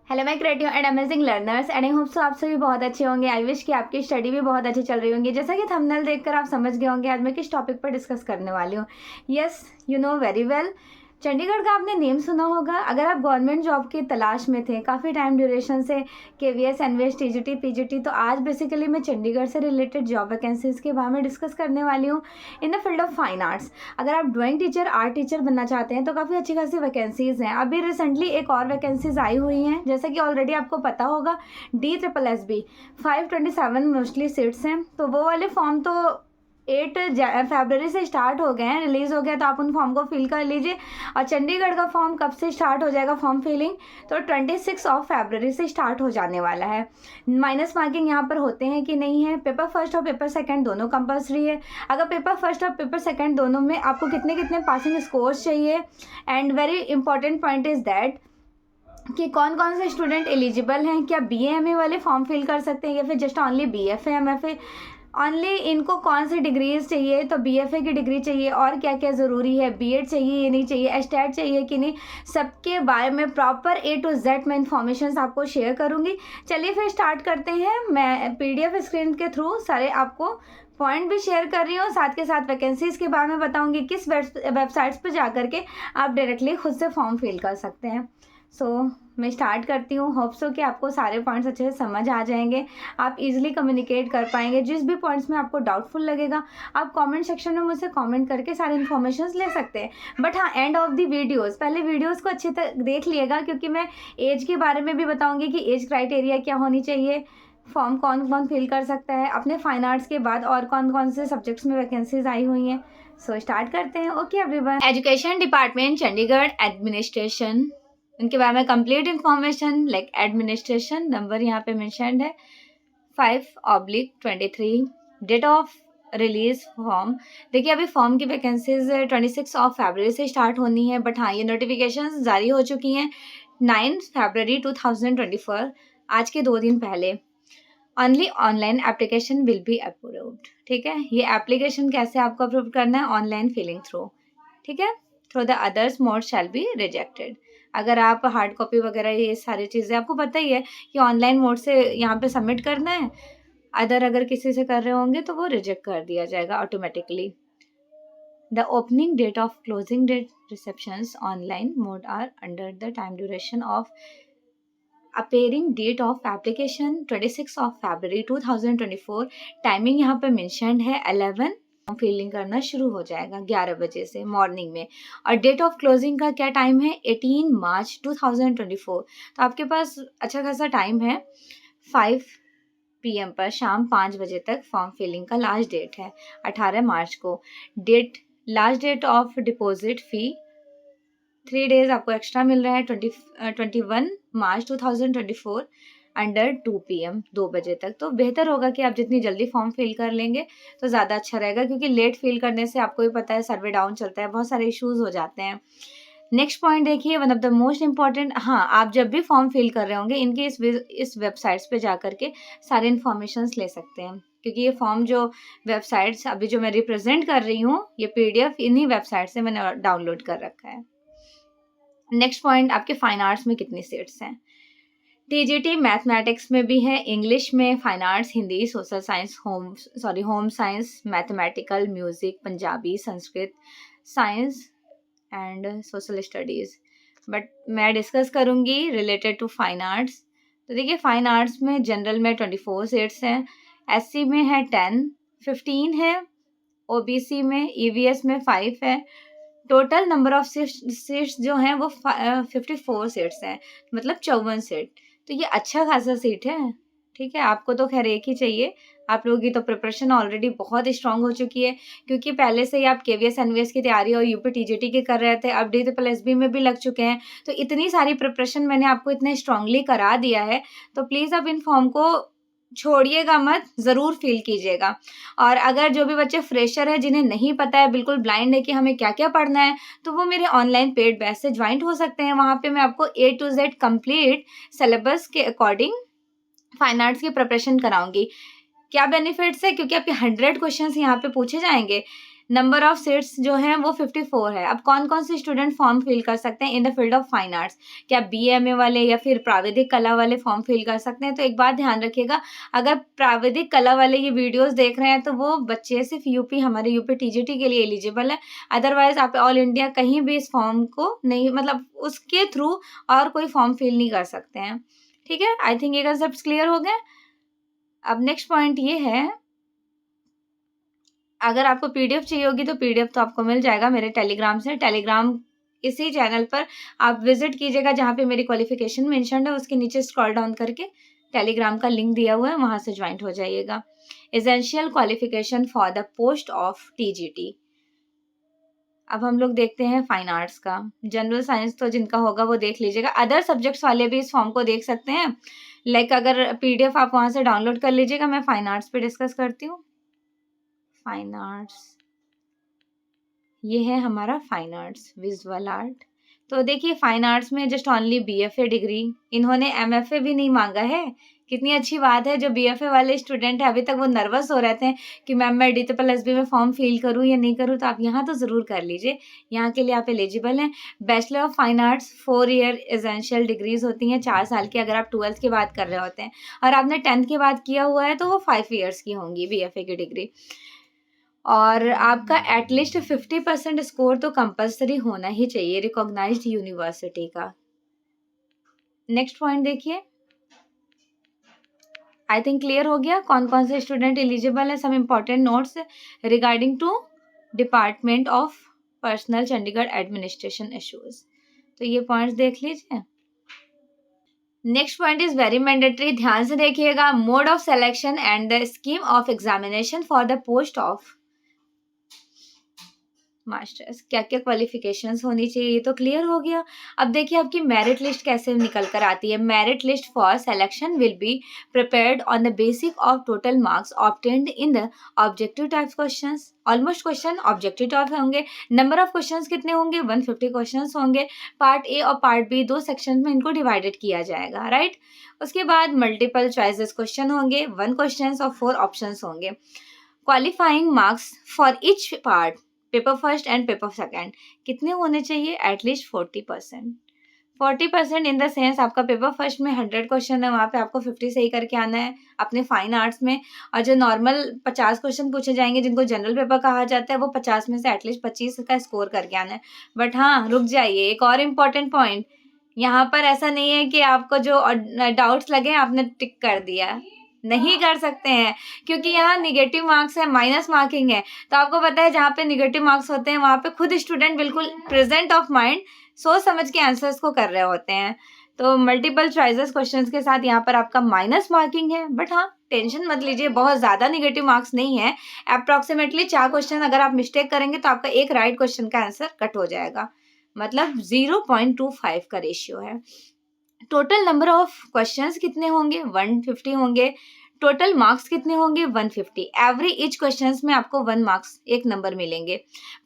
Hello my creative and amazing learners and I hope so आप सभी बहुत अच्छे होंगे। आई विश कि आपकी स्टडी भी बहुत अच्छी चल रही होंगी। जैसा कि थंबनेल देखकर आप समझ गए होंगे आज मैं किस टॉपिक पर डिस्कस करने वाली हूँ। Yes, you know very well, Chandigarh का आपने नेम सुना होगा। अगर आप गवर्नमेंट जॉब की तलाश में थे काफ़ी टाइम ड्यूरेशन से, केवीएस, एनवीएस, टीजीटी, पीजीटी, तो आज बेसिकली मैं चंडीगढ़ से रिलेटेड जॉब वैकेंसीज के बारे में डिस्कस करने वाली हूँ in the field of fine arts. अगर आप ड्राइंग टीचर, आर्ट टीचर बनना चाहते हैं तो काफ़ी अच्छी खासी वैकेंसीज हैं। अभी रिसेंटली एक और वैकेंसीज आई हुई हैं, जैसा कि ऑलरेडी आपको पता होगा, DSSB 527 मोस्टली सीट्स हैं। तो वो वाले फॉर्म तो 8 फरवरी से स्टार्ट हो गए हैं, रिलीज़ हो गया, तो आप उन फॉर्म को फिल कर लीजिए। और चंडीगढ़ का फॉर्म कब से स्टार्ट हो जाएगा फॉर्म फिलिंग, तो 26 फरवरी से स्टार्ट हो जाने वाला है। माइनस मार्किंग यहाँ पर होते हैं कि नहीं है। पेपर फर्स्ट और पेपर सेकंड दोनों कंपलसरी है। अगर पेपर फर्स्ट और पेपर सेकंड दोनों में आपको कितने कितने पासिंग स्कोर्स चाहिए, and very important point is that कि कौन कौन से स्टूडेंट एलिजिबल हैं, क्या BA MA वाले फॉर्म फिल कर सकते हैं या फिर just only BFA MFA only, इनको कौन सी डिग्रीज चाहिए, तो BFA की डिग्री चाहिए, और क्या क्या ज़रूरी है, B.Ed चाहिए या नहीं चाहिए, एस्टेट चाहिए कि नहीं, सबके बारे में प्रॉपर A to Z मैं इन्फॉर्मेशन आपको शेयर करूँगी। चलिए फिर स्टार्ट करते हैं। मैं PDF स्क्रीन के थ्रू सारे आपको पॉइंट भी शेयर कर रही हूँ, साथ के साथ वैकेंसीज़ के बारे में बताऊँगी किस वेबसाइट्स पर जा करके आप डायरेक्टली खुद से फॉर्म फिल कर सकते हैं। मैं स्टार्ट करती हूँ। होप सो कि आपको सारे पॉइंट्स अच्छे से समझ आ जाएंगे, आप इजीली कम्युनिकेट कर पाएंगे। जिस भी पॉइंट्स में आपको डाउटफुल लगेगा आप कमेंट सेक्शन में मुझसे कमेंट करके सारे इन्फॉर्मेशन ले सकते हैं। बट हाँ, एंड ऑफ द वीडियोस पहले वीडियोस को अच्छे तक देख लिएगा, क्योंकि मैं एज के बारे में भी बताऊँगी कि एज क्राइटेरिया क्या होनी चाहिए, फॉर्म कौन कौन फिल कर सकता है, अपने फाइन आर्ट्स के बाद और कौन कौन से सब्जेक्ट्स में वैकेंसीज आई हुई हैं। स्टार्ट करते हैं। Okay everyone, education department Chandigarh administration, उनके बारे में complete information like administration, number यहाँ पे मेंशन्ड है 5/23। डेट ऑफ रिलीज फॉर्म, देखिए अभी फॉर्म की वैकेंसीज 26 फरवरी से स्टार्ट होनी है, बट हाँ ये नोटिफिकेशन जारी हो चुकी हैं 9 फरवरी 2024, आज के 2 दिन पहले। Only online application will be approved, ठीक है। ये एप्लीकेशन कैसे आपको अप्रूव करना है, ऑनलाइन फिलिंग थ्रू, ठीक है। Through the others mode shall be rejected. अगर आप हार्ड कॉपी वगैरह ये सारी चीज़ें आपको पता ही है कि ऑनलाइन मोड से यहाँ पे सबमिट करना है, अगर किसी से कर रहे होंगे तो वो रिजेक्ट कर दिया जाएगा automatically. The opening date of closing date receptions online mode are under the time duration of appearing date of application 26 फरवरी 2024। टाइमिंग यहाँ पे मेंशन्ड है 11 फिलिंग करना शुरू हो जाएगा 11 बजे से मॉर्निंग में, और डेट ऑफ क्लोजिंग का क्या टाइम है 18 मार्च 2024। तो आपके पास अच्छा खासा टाइम है। 5 PM पर शाम 5 बजे तक फॉर्म फिलिंग का लास्ट डेट है 18 मार्च को। Last date of deposit fee 3 days आपको एक्स्ट्रा मिल रहा है 21 मार्च 2024 अंडर 2 PM 2 बजे तक। तो बेहतर होगा कि आप जितनी जल्दी फॉर्म फिल कर लेंगे तो ज़्यादा अच्छा रहेगा, क्योंकि लेट फिल करने से आपको भी पता है सर्वे डाउन चलता है, बहुत सारे इश्यूज हो जाते हैं। नेक्स्ट पॉइंट देखिए, one of the most important, हाँ आप जब भी फॉर्म फिल कर रहे होंगे इनके इस वेबसाइट्स पे जा करके सारे इन्फॉर्मेशन ले सकते हैं, क्योंकि ये फॉर्म जो वेबसाइट्स अभी जो मैं रिप्रेजेंट कर रही हूँ ये PDF इन्हीं वेबसाइट से मैंने डाउनलोड कर रखा है। नेक्स्ट पॉइंट, आपके फाइन आर्ट्स में कितनी सीट्स हैं। TGT मैथमेटिक्स में भी है, इंग्लिश में, fine arts, Hindi, social science, home science, mathematical, music, Punjabi, Sanskrit, science and social studies. But मैं डिस्कस करूँगी रिलेटेड टू फाइन आर्ट्स। तो देखिए फाइन आर्ट्स में जनरल में 24 सीट्स हैं, SC में है 10, 15 है, OBC में, EVS में 5 है। टोटल नंबर ऑफ सीट्स जो हैं वो 54 सीट्स हैं, मतलब 54 सीट। तो ये अच्छा खासा सीट है, ठीक है। आपको तो खैर एक ही चाहिए, आप लोगों की तो प्रिपरेशन ऑलरेडी बहुत स्ट्रांग हो चुकी है, क्योंकि पहले से ही आप KVS NVS की तैयारी और UP TGT की कर रहे थे, अब DSSB में भी लग चुके हैं। तो इतनी सारी प्रिपरेशन मैंने आपको इतने स्ट्रांगली करा दिया है, तो प्लीज़ आप इन फॉर्म को छोड़िएगा मत, ज़रूर फिल कीजिएगा। और अगर जो भी बच्चे फ्रेशर है, जिन्हें नहीं पता है, बिल्कुल ब्लाइंड है कि हमें क्या क्या पढ़ना है, तो वो मेरे ऑनलाइन पेड बैच से ज्वाइंट हो सकते हैं। वहाँ पे मैं आपको A to Z complete syllabus के अकॉर्डिंग फाइन आर्ट्स की प्रिपरेशन कराऊंगी। क्या बेनिफिट्स है, क्योंकि आपके 100 क्वेश्चंस यहाँ पे पूछे जाएंगे। नंबर ऑफ सीट्स जो हैं वो 54 है। अब कौन कौन से स्टूडेंट फॉर्म फिल कर सकते हैं in the field of fine arts? क्या BA वाले या फिर प्राविधिक कला वाले फॉर्म फिल कर सकते हैं? तो एक बात ध्यान रखिएगा, अगर प्राविधिक कला वाले ये वीडियोस देख रहे हैं तो वो बच्चे सिर्फ हमारे यूपी TGT के लिए एलिजिबल है। अदरवाइज आप ऑल इंडिया कहीं भी इस फॉर्म को नहीं, मतलब उसके थ्रू और कोई फॉर्म फिल नहीं कर सकते हैं। ठीक है, आई थिंक ये कंसेप्ट क्लियर हो गए। अब नेक्स्ट पॉइंट ये है, अगर आपको PDF चाहिए होगी तो PDF तो आपको मिल जाएगा मेरे टेलीग्राम से। टेलीग्राम इसी चैनल पर आप विजिट कीजिएगा, जहाँ पे मेरी क्वालिफिकेशन मेंशन्ड है उसके नीचे स्क्रॉल डाउन करके टेलीग्राम का लिंक दिया हुआ है, वहां से ज्वाइंट हो जाइएगा। Essential qualification for the post of TGT। अब हम लोग देखते हैं फाइन आर्ट्स का। जनरल साइंस तो जिनका होगा वो देख लीजिएगा, अदर सब्जेक्ट्स वाले भी इस फॉर्म को देख सकते हैं। लाइक अगर PDF आप वहां से डाउनलोड कर लीजिएगा। मैं फाइन आर्ट्स पे डिस्कस करती हूँ। फाइन आर्ट्स, ये है हमारा फाइन आर्ट्स, विजुअल आर्ट। तो देखिए फाइन आर्ट्स में जस्ट ओनली BFA डिग्री, इन्होंने MFA भी नहीं मांगा है। कितनी अच्छी बात है। जो BFA वाले स्टूडेंट है अभी तक वो नर्वस हो रहे थे कि मैम मैं DSSB में फॉर्म फिल करूँ या नहीं करूँ, तो आप यहाँ तो ज़रूर कर लीजिए, यहाँ के लिए आप एलिजिबल हैं। Bachelor of fine arts 4 year essential degrees होती हैं, 4 साल की। अगर आप 12th की बात कर रहे होते हैं और आपने 10th की बात किया हुआ है तो वो 5 ईयर्स की होंगी BFA की डिग्री। और आपका एटलीस्ट 50% स्कोर तो कंपलसरी होना ही चाहिए रिकॉग्नाइज्ड यूनिवर्सिटी का। नेक्स्ट पॉइंट देखिए, आई थिंक क्लियर हो गया कौन कौन से स्टूडेंट एलिजिबल है। Some important notes regarding to department of personal Chandigarh administration issues, तो ये पॉइंट्स देख लीजिए। Next point is very mandatory, ध्यान से देखिएगा। Mode of selection and the scheme of examination for the post of masters. क्या क्या क्वालिफिकेशंस होनी चाहिए, ये तो क्लियर हो गया। अब देखिए आपकी मेरिट लिस्ट कैसे निकल कर आती है। Merit list for selection will be prepared on the basic of total marks obtained in the objective type questions. Almost question objective type होंगे। नंबर ऑफ क्वेश्चंस कितने होंगे? 150 क्वेश्चंस होंगे। पार्ट A और पार्ट B 2 सेक्शन में इनको divided किया जाएगा, right. उसके बाद मल्टीपल चॉइसेस क्वेश्चन होंगे, 1 क्वेश्चन और 4 ऑप्शन होंगे। Qualifying marks for each part, paper first and paper second कितने होने चाहिए? एटलीस्ट 40%। 40% इन द सेंस आपका पेपर फर्स्ट में 100 क्वेश्चन है, वहाँ पे आपको 50 सही करके आना है अपने फाइन आर्ट्स में। और जो नॉर्मल 50 क्वेश्चन पूछे जाएंगे जिनको जनरल पेपर कहा जाता है, वो 50 में से एटलीस्ट 25 का स्कोर करके आना है। बट हाँ, रुक जाइए, एक और इम्पॉर्टेंट पॉइंट, यहाँ पर ऐसा नहीं है कि आपको जो डाउट्स लगे आपने टिक कर दिया, नहीं कर सकते हैं, क्योंकि यहाँ निगेटिव मार्क्स है, माइनस मार्किंग है। तो आपको पता है जहाँ पे निगेटिव मार्क्स होते हैं वहाँ पे खुद स्टूडेंट बिल्कुल प्रेजेंट ऑफ माइंड सोच समझ के आंसर्स को कर रहे होते हैं। तो मल्टीपल चॉइसेस क्वेश्चंस के साथ यहाँ पर आपका माइनस मार्किंग है। बट हाँ, टेंशन मत लीजिए, बहुत ज़्यादा निगेटिव मार्क्स नहीं है। अप्रॉक्सीमेटली 4 क्वेश्चन अगर आप मिस्टेक करेंगे तो आपका एक राइट क्वेश्चन का आंसर कट हो जाएगा, मतलब 0.25 का रेशियो है। टोटल नंबर ऑफ क्वेश्चंस कितने होंगे? 150 होंगे। टोटल मार्क्स कितने होंगे? 150। एवरी ईच क्वेश्चंस में आपको 1 मार्क्स, 1 नंबर मिलेंगे।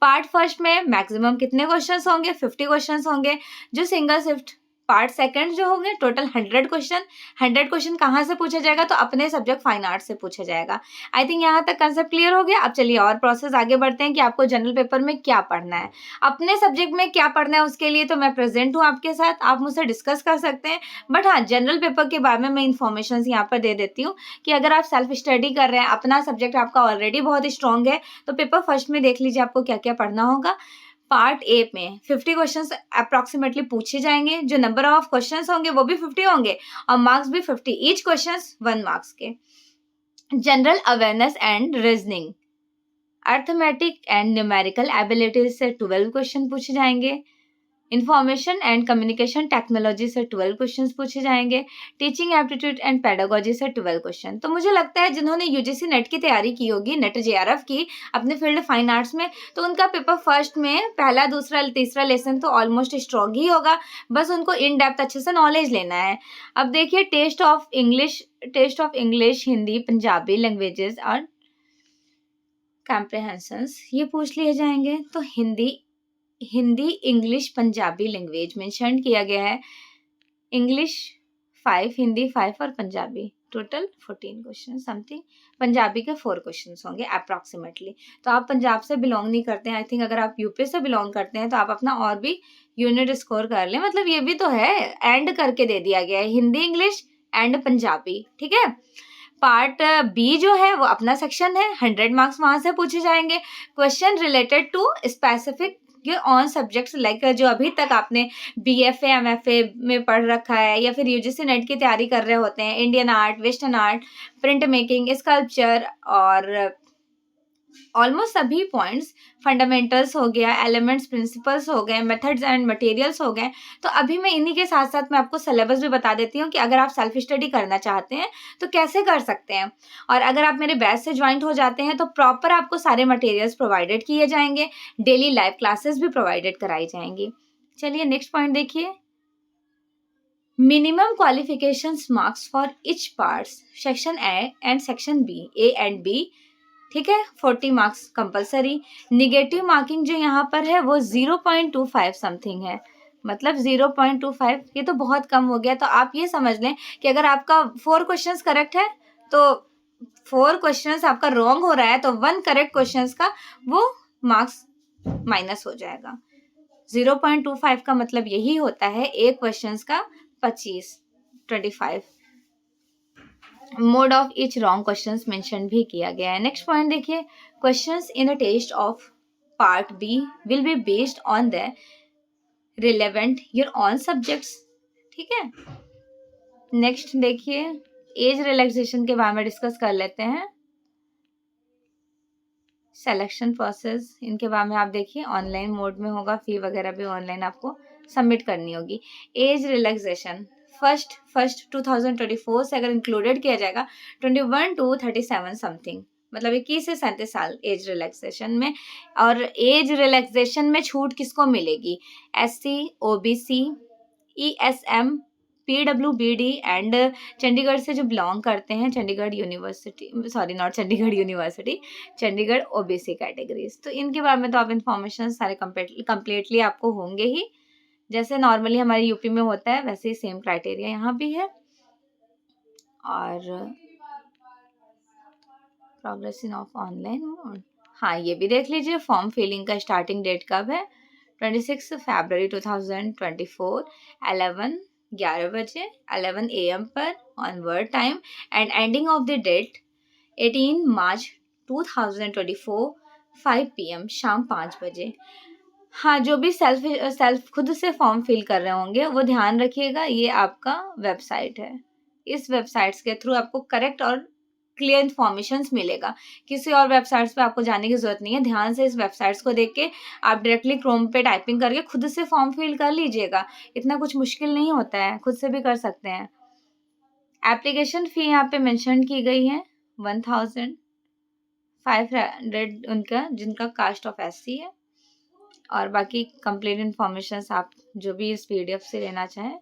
पार्ट फर्स्ट में मैक्सिमम कितने क्वेश्चंस होंगे? 50 क्वेश्चंस होंगे। जो सिंगल शिफ्ट पार्ट सेकंड जो होंगे टोटल 100 क्वेश्चन। 100 क्वेश्चन कहाँ से पूछा जाएगा? तो अपने सब्जेक्ट फाइन आर्ट से पूछा जाएगा। आई थिंक यहाँ तक कंसेप्ट क्लियर हो गया। अब चलिए और प्रोसेस आगे बढ़ते हैं कि आपको जनरल पेपर में क्या पढ़ना है, अपने सब्जेक्ट में क्या पढ़ना है। उसके लिए तो मैं प्रेजेंट हूँ आपके साथ, आप मुझसे डिस्कस कर सकते हैं। बट हाँ, जनरल पेपर के बारे में मैं इन्फॉर्मेशन यहाँ पर दे देती हूँ कि अगर आप सेल्फ स्टडी कर रहे हैं, अपना सब्जेक्ट आपका ऑलरेडी बहुत स्ट्रॉन्ग है, तो पेपर फर्स्ट में देख लीजिए आपको क्या क्या पढ़ना होगा। पार्ट A में 50 क्वेश्चंस अप्रॉक्सीमेटली पूछे जाएंगे। जो नंबर ऑफ क्वेश्चंस होंगे वो भी 50 होंगे और मार्क्स भी 50, ईच क्वेश्चंस 1 मार्क्स के। General awareness and reasoning, arithmetic and numerical abilities से 12 क्वेश्चन पूछे जाएंगे। इंफॉर्मेशन एंड कम्युनिकेशन टेक्नोलॉजी से 12 क्वेश्चंस पूछे जाएंगे। टीचिंग एप्टीट्यूड एंड पेडागोजी से 12 क्वेश्चन। तो मुझे लगता है जिन्होंने UGC नेट की तैयारी की होगी, नेट JRF की, अपने फील्ड फाइन आर्ट्स में, तो उनका पेपर फर्स्ट में पहला दूसरा तीसरा लेसन तो ऑलमोस्ट स्ट्रॉन्ग ही होगा। बस उनको इन डेप्थ अच्छे से नॉलेज लेना है। अब देखिए test of English, Hindi, Punjabi languages और कॉम्प्रिहेंशंस ये पूछ लिए जाएंगे। तो Hindi, English, Punjabi language mention किया गया है। इंग्लिश 5, हिंदी 5 और Punjabi total 14 question something. Punjabi के 4 क्वेश्चन होंगे अप्रॉक्सीमेटली। तो आप पंजाब से बिलोंग नहीं करते हैं, आई थिंक अगर आप यूपी से बिलोंग करते हैं तो आप अपना और भी यूनिट स्कोर कर लें। मतलब ये भी तो है, एंड करके दे दिया गया है, हिंदी इंग्लिश एंड पंजाबी, ठीक है। पार्ट बी जो है वो अपना सेक्शन है, 100 मार्क्स वहां से पूछे जाएंगे। Question related to specific on subjects like जो अभी तक आपने बीएफए एमएफए में पढ़ रखा है या फिर यूजीसी नेट की तैयारी कर रहे होते हैं, Indian art, western art, print making, sculpture और ऑलमोस्ट सभी पॉइंट्स, फंडामेंटल्स हो गया, एलिमेंट्स, प्रिंसिपल्स हो गए, मेथड्स एंड मटेरियल्स हो गए। तो अभी मैं इन्हीं के साथ साथ मैं आपको सिलेबस भी बता देती हूँ कि अगर आप सेल्फ स्टडी करना चाहते हैं तो कैसे कर सकते हैं। और अगर आप मेरे बैच से ज्वाइंट हो जाते हैं तो प्रॉपर आपको सारे मटेरियल्स प्रोवाइडेड किए जाएंगे, डेली लाइव क्लासेस भी प्रोवाइडेड कराई जाएंगी। चलिए नेक्स्ट पॉइंट देखिए, minimum qualifications marks for each parts, section A and section B, A and B, ठीक है, 40 मार्क्स कंपलसरी। निगेटिव मार्किंग जो यहाँ पर है वो 0.25 समथिंग है, मतलब 0.25, ये तो बहुत कम हो गया। तो आप ये समझ लें कि अगर आपका 4 क्वेश्चंस करेक्ट है तो 4 क्वेश्चंस आपका रॉन्ग हो रहा है तो 1 करेक्ट क्वेश्चंस का वो मार्क्स माइनस हो जाएगा। 0.25 का मतलब यही होता है एक क्वेश्चंस का 25। Mode of each wrong questions mention भी किया गया है। नेक्स्ट पॉइंट देखिए, questions in a test of part B will be based on the relevant your own subjects, ठीक है। नेक्स्ट देखिए, एज रिलैक्सेशन के बारे में डिस्कस कर लेते हैं। सिलेक्शन प्रोसेस, इनके बारे में आप देखिए, ऑनलाइन मोड में होगा, फी वगैरह भी ऑनलाइन आपको सबमिट करनी होगी। एज रिलैक्सेशन फर्स्ट 2024 से अगर इंक्लूडेड किया जाएगा 21 to 37 समथिंग, मतलब 21 से 37 साल एज रिलैक्सेशन में। और एज रिलैक्सेशन में छूट किसको मिलेगी? SC, OBC, ESM, PWBD and Chandigarh से जो बिलोंग करते हैं, Chandigarh university, sorry not Chandigarh university, Chandigarh OBC categories. तो इनके बारे में तो आप इन्फॉर्मेशन सारे कंप्लीटली आपको होंगे ही, जैसे नॉर्मली हमारे यूपी में होता है वैसे ही सेम क्राइटेरिया यहाँ भी है। और progress in of online mode, हाँ ये भी देख लीजिए, फॉर्म फिलिंग का स्टार्टिंग डेट कब है? 26 फरवरी 2024, 11 बजे 11 AM पर onward time, and ending of the date 18 मार्च 2024, 5 PM, शाम 5 बजे। हाँ, जो भी सेल्फ खुद से फॉर्म फिल कर रहे होंगे वो ध्यान रखिएगा, ये आपका वेबसाइट है, इस वेबसाइट्स के थ्रू आपको करेक्ट और क्लियर इन्फॉर्मेशंस मिलेगा। किसी और वेबसाइट्स पे आपको जाने की जरूरत नहीं है, ध्यान से इस वेबसाइट्स को देख के आप डायरेक्टली क्रोम पे टाइपिंग करके खुद से फॉर्म फिल कर लीजिएगा, इतना कुछ मुश्किल नहीं होता है, खुद से भी कर सकते हैं। एप्लीकेशन फी यहाँ पे मेंशन की गई है 1500 उनका, जिनका कास्ट ऑफ SC है। और बाकी कंप्लीट इन्फॉर्मेशन आप जो भी इस PDF से लेना चाहें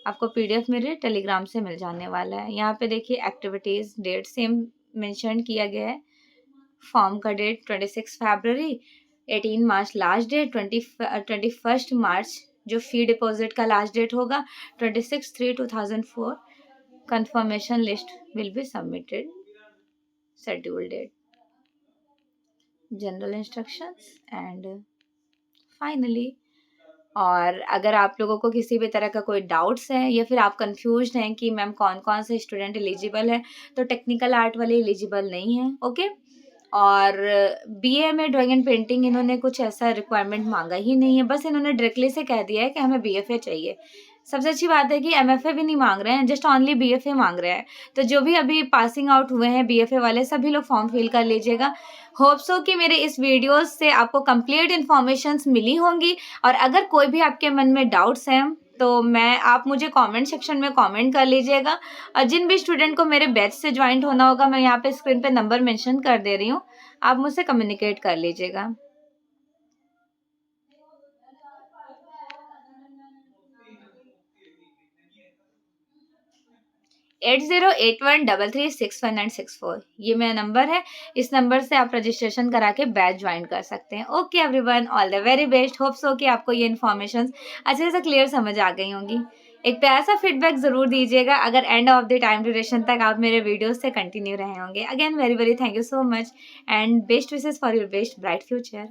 आपको PDF मेरे टेलीग्राम से मिल जाने वाला है। यहाँ पे देखिए एक्टिविटीज़ डेट सेम मेंशन किया गया है। फॉर्म का डेट 26 फरवरी, 18 मार्च लास्ट डेट, 21 मार्च जो फी डिपॉजिट का लास्ट डेट होगा, 26/3/2004 confirmation list will be submitted, schedule date, general instructions and finally. और अगर आप लोगों को किसी भी तरह का कोई डाउट्स है या फिर आप कंफ्यूज्ड हैं कि मैम कौन कौन से स्टूडेंट एलिजिबल है, तो टेक्निकल आर्ट वाले एलिजिबल नहीं है, ओके। और BA में ड्राइंग एंड पेंटिंग इन्होंने कुछ ऐसा रिक्वायरमेंट मांगा ही नहीं है, बस इन्होंने डायरेक्टली से कह दिया है कि हमें BFA चाहिए। सबसे अच्छी बात है कि MFA भी नहीं मांग रहे हैं, जस्ट ओनली BFA मांग रहे हैं। तो जो भी अभी पासिंग आउट हुए हैं BFA वाले, सभी लोग फॉर्म फिल कर लीजिएगा। होप सो कि मेरे इस वीडियोस से आपको कंप्लीट इन्फॉर्मेशंस मिली होंगी। और अगर कोई भी आपके मन में डाउट्स हैं तो आप मुझे कमेंट सेक्शन में कमेंट कर लीजिएगा। और जिन भी स्टूडेंट को मेरे बैच से ज्वाइन होना होगा, मैं यहाँ पे स्क्रीन पे नंबर मेंशन कर दे रही हूँ, आप मुझसे कम्युनिकेट कर लीजिएगा। एट 8081336194 ये मेरा नंबर है, इस नंबर से आप रजिस्ट्रेशन करा के बैच ज्वाइन कर सकते हैं। Okay everyone, all the very best. Hope so कि आपको ये इन्फॉर्मेशन अच्छे से क्लियर समझ आ गई होंगी। एक प्यारा सा फीडबैक ज़रूर दीजिएगा अगर end of the time duration तक आप मेरे वीडियोस से कंटिन्यू रहे होंगे। Again very very thank you so much and best wishes for your best bright future.